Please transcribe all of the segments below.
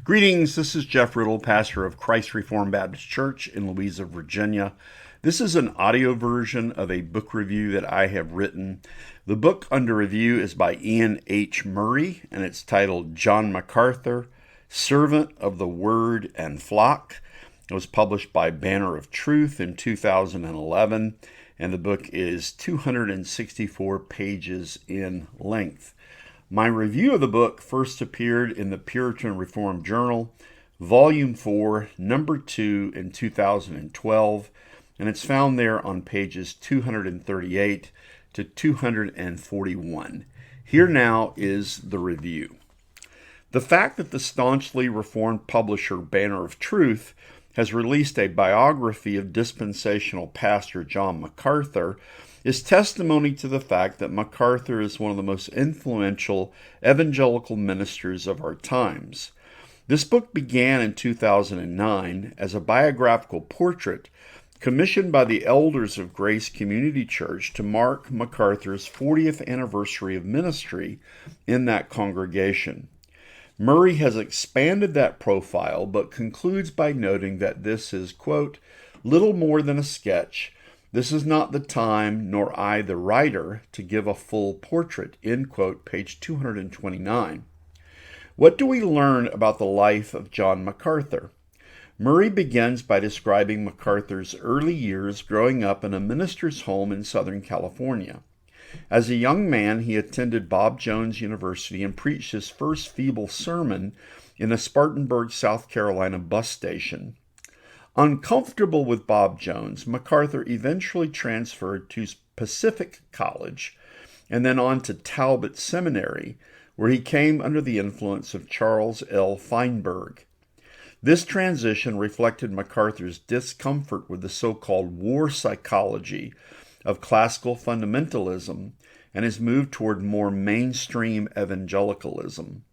Greetings, this is Jeff Riddle, pastor of Christ Reformed Baptist Church in Louisa, Virginia. This is an audio version of a book review that I have written. The book under review is by Iain H. Murray, and it's titled John MacArthur, Servant of the Word and Flock. It was published by Banner of Truth in 2011, and the book is 264 pages in length. My review of the book first appeared in the Puritan Reformed Journal, Volume 4, Number 2 in 2012, and it's found there on pages 238 to 241. Here now is the review. The fact that the staunchly Reformed publisher Banner of Truth has released a biography of dispensational pastor John MacArthur is testimony to the fact that MacArthur is one of the most influential evangelical ministers of our times. This book began in 2009 as a biographical portrait commissioned by the elders of Grace Community Church to mark MacArthur's 40th anniversary of ministry in that congregation. Murray has expanded that profile, but concludes by noting that this is, quote, little more than a sketch. This is not the time, nor I the writer, to give a full portrait, end quote, page 229. What do we learn about the life of John MacArthur? Murray begins by describing MacArthur's early years growing up in a minister's home in Southern California. As a young man, he attended Bob Jones University and preached his first feeble sermon in a Spartanburg, South Carolina bus station. Uncomfortable with Bob Jones, MacArthur eventually transferred to Pacific College and then on to Talbot Seminary, where he came under the influence of Charles L. Feinberg. This transition reflected MacArthur's discomfort with the so-called war psychology of classical fundamentalism and his move toward more mainstream evangelicalism.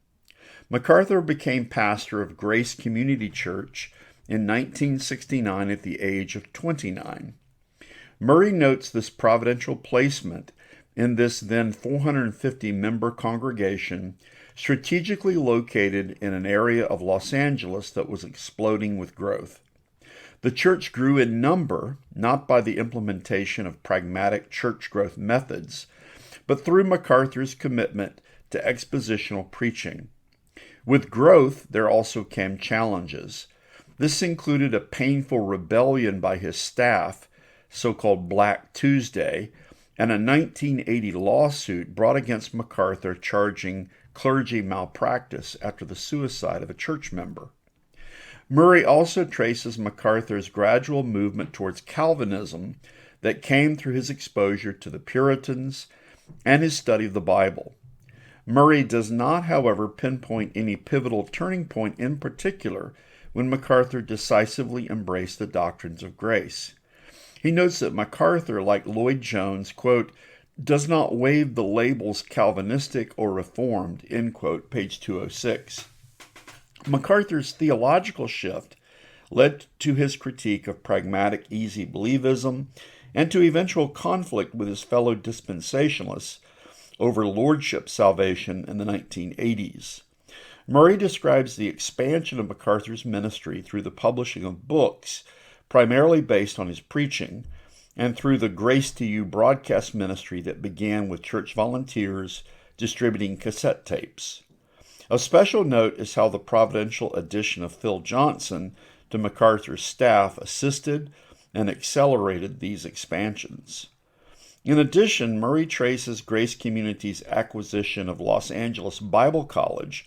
MacArthur became pastor of Grace Community Church in 1969 at the age of 29. Murray notes this providential placement in this then 450-member congregation, strategically located in an area of Los Angeles that was exploding with growth. The church grew in number, not by the implementation of pragmatic church growth methods, but through MacArthur's commitment to expositional preaching. With growth, there also came challenges. This included a painful rebellion by his staff, so-called Black Tuesday, and a 1980 lawsuit brought against MacArthur charging clergy malpractice after the suicide of a church member. Murray also traces MacArthur's gradual movement towards Calvinism that came through his exposure to the Puritans and his study of the Bible. Murray does not, however, pinpoint any pivotal turning point in particular when MacArthur decisively embraced the doctrines of grace. He notes that MacArthur, like Lloyd Jones, quote, does not wave the labels Calvinistic or Reformed, end quote, page 206. MacArthur's theological shift led to his critique of pragmatic easy believism and to eventual conflict with his fellow dispensationalists over lordship salvation in the 1980s. Murray describes the expansion of MacArthur's ministry through the publishing of books, primarily based on his preaching, and through the Grace to You broadcast ministry that began with church volunteers distributing cassette tapes. Of special note is how the providential addition of Phil Johnson to MacArthur's staff assisted and accelerated these expansions. In addition, Murray traces Grace Community's acquisition of Los Angeles Bible College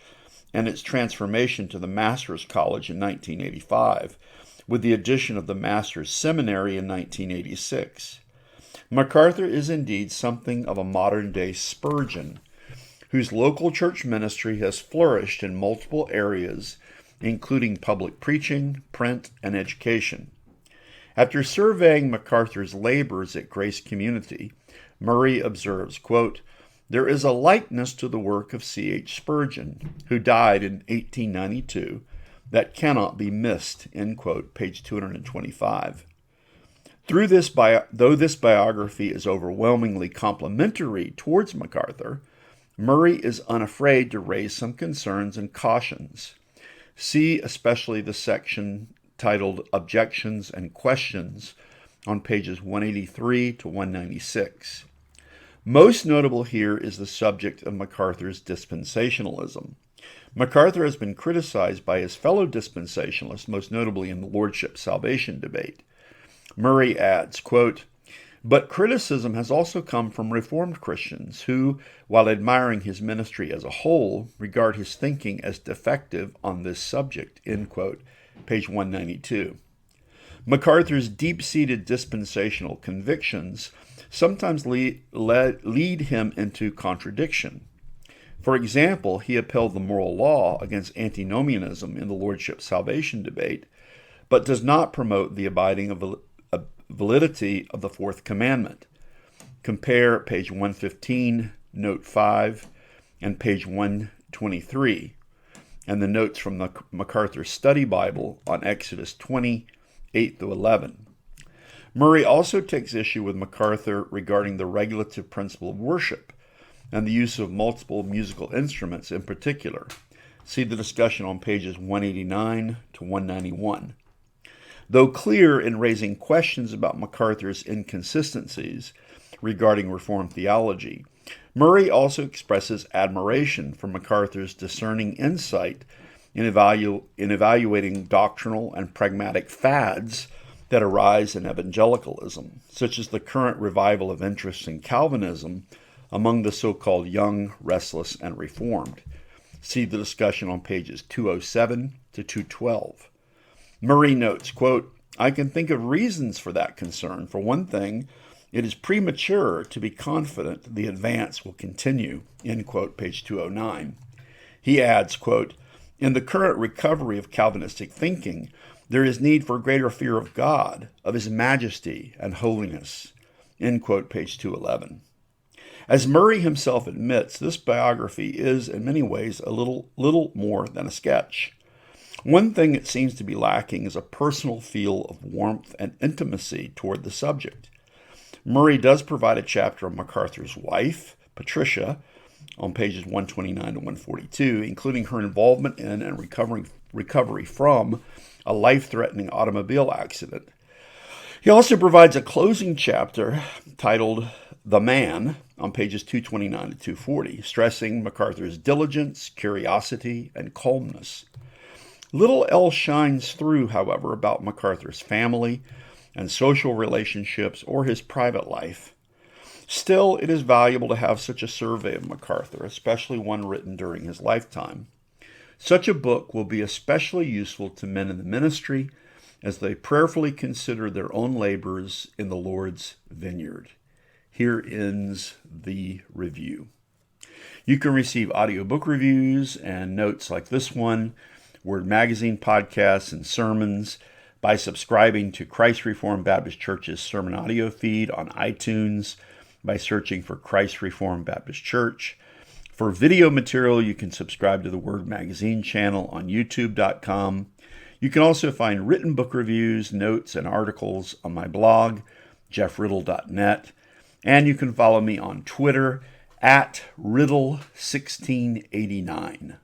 and its transformation to the Master's College in 1985, with the addition of the Master's Seminary in 1986. MacArthur is indeed something of a modern-day Spurgeon, whose local church ministry has flourished in multiple areas, including public preaching, print, and education. After surveying MacArthur's labors at Grace Community, Murray observes, quote, there is a likeness to the work of C.H. Spurgeon, who died in 1892, that cannot be missed, end quote, page 225. Though this biography is overwhelmingly complimentary towards MacArthur, Murray is unafraid to raise some concerns and cautions. See especially the section titled Objections and Questions on pages 183 to 196. Most notable here is the subject of MacArthur's dispensationalism. MacArthur has been criticized by his fellow dispensationalists, most notably in the Lordship Salvation debate. Murray adds, quote, "But criticism has also come from Reformed Christians who, while admiring his ministry as a whole, regard his thinking as defective on this subject," end quote, page 192. MacArthur's deep-seated dispensational convictions sometimes lead him into contradiction. For example, he upheld the moral law against antinomianism in the Lordship Salvation debate, but does not promote the abiding of validity of the fourth commandment. Compare page 115, note 5, and page 123, and the notes from the MacArthur Study Bible on Exodus 20, 8 through 11. Murray also takes issue with MacArthur regarding the regulative principle of worship and the use of multiple musical instruments in particular. See the discussion on pages 189 to 191. Though clear in raising questions about MacArthur's inconsistencies regarding Reformed theology, Murray also expresses admiration for MacArthur's discerning insight in evaluating doctrinal and pragmatic fads that arise in evangelicalism, such as the current revival of interest in Calvinism among the so-called young, restless, and reformed. See the discussion on pages 207 to 212. Murray notes, quote, "I can think of reasons for that concern. For one thing, it is premature to be confident the advance will continue," end quote, page 209. He adds, quote, "In the current recovery of Calvinistic thinking, there is need for greater fear of God, of his majesty and holiness," end quote, page 211. As Murray himself admits, this biography is in many ways a little more than a sketch. One thing it seems to be lacking is a personal feel of warmth and intimacy toward the subject. Murray does provide a chapter on MacArthur's wife, Patricia, on pages 129 to 142, including her involvement in and recovery from a life-threatening automobile accident. He also provides a closing chapter titled The Man on pages 229 to 240, stressing MacArthur's diligence, curiosity, and calmness. Little else shines through, however, about MacArthur's family and social relationships or his private life. Still, it is valuable to have such a survey of MacArthur, especially one written during his lifetime. Such a book will be especially useful to men in the ministry as they prayerfully consider their own labors in the Lord's vineyard. Here ends the review. You can receive audiobook reviews and notes like this one, Word Magazine podcasts and sermons by subscribing to Christ Reformed Baptist Church's sermon audio feed on iTunes by searching for Christ Reformed Baptist Church. For video material, you can subscribe to the Word Magazine channel on youtube.com. You can also find written book reviews, notes, and articles on my blog, jeffriddle.net. And you can follow me on Twitter at Riddle1689.